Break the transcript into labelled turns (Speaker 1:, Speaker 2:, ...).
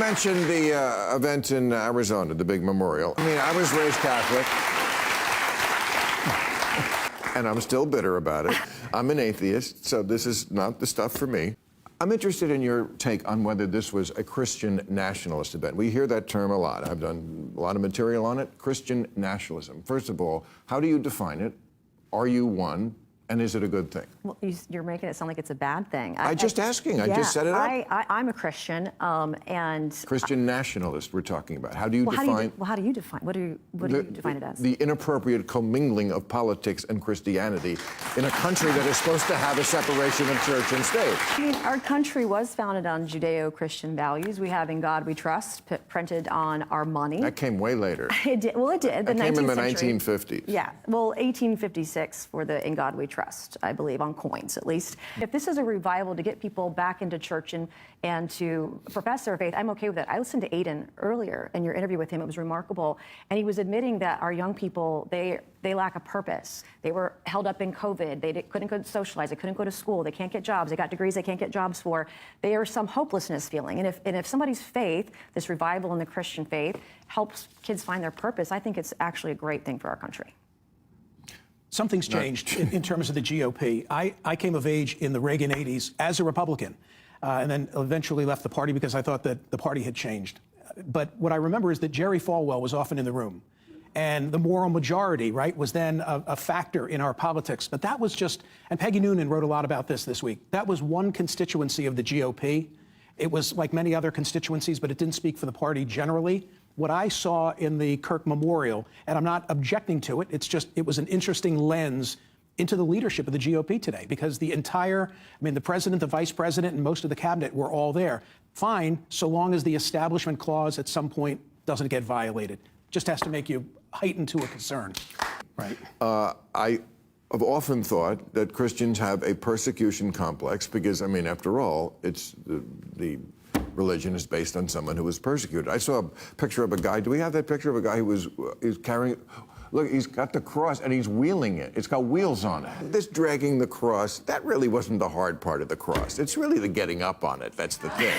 Speaker 1: mentioned the event in Arizona, the big memorial. I mean, I was raised Catholic, and I'm still bitter about it. I'm an atheist, so this is not the stuff for me. I'm interested in your take on whether this was a Christian nationalist event. We hear that term a lot. I've done a lot of material on it. Christian nationalism. First of all, how do you define it? Are you one? And is it a good thing?
Speaker 2: Well, you're making it sound like it's a bad thing.
Speaker 1: I'm just asking.
Speaker 2: Yeah,
Speaker 1: I just set it up.
Speaker 2: I'm a Christian, and
Speaker 1: Christian nationalist we're talking about. How do you define?
Speaker 2: How do you define? What do you define it as?
Speaker 1: The inappropriate commingling of politics and Christianity in a country that is supposed to have a separation of church and state.
Speaker 2: I mean, our country was founded on Judeo-Christian values. We have "In God We Trust" printed on our money.
Speaker 1: That came way later.
Speaker 2: It did. Well, it did.
Speaker 1: That came in the
Speaker 2: century.
Speaker 1: 1950s.
Speaker 2: Yeah. Well, 1856 for the "In God We Trust," I believe, on coins at least. If this is a revival to get people back into church and to profess their faith, I'm okay with it. I listened to Aiden earlier in your interview with him. It was remarkable. And he was admitting that our young people, they lack a purpose. They were held up in COVID. They couldn't go socialize. They couldn't go to school. They can't get jobs. They got degrees they can't get jobs for. There is some hopelessness feeling. And if somebody's faith, this revival in the Christian faith, helps kids find their purpose, I think it's actually a great thing for our country.
Speaker 3: Something's changed in terms of the GOP. I came of age in the Reagan 80s as a Republican, and then eventually left the party because I thought that the party had changed. But what I remember is that Jerry Falwell was often in the room. And the moral majority, right, was then a factor in our politics. But that was just, and Peggy Noonan wrote a lot about this week, that was one constituency of the GOP. It was like many other constituencies, but it didn't speak for the party generally. What I saw in the Kirk Memorial, and I'm not objecting to it, it was an interesting lens into the leadership of the GOP today, because the president, the vice president, and most of the cabinet were all there. Fine, so long as the establishment clause at some point doesn't get violated. Just has to make you heighten to a concern, right?
Speaker 1: I have often thought that Christians have a persecution complex because, I mean, after all, it's the religion is based on someone who was persecuted. I saw a picture of a guy. Do we have that picture of a guy who was carrying? Look, he's got the cross and he's wheeling it. It's got wheels on it. This dragging the cross, that really wasn't the hard part of the cross. It's really the getting up on it. That's the thing.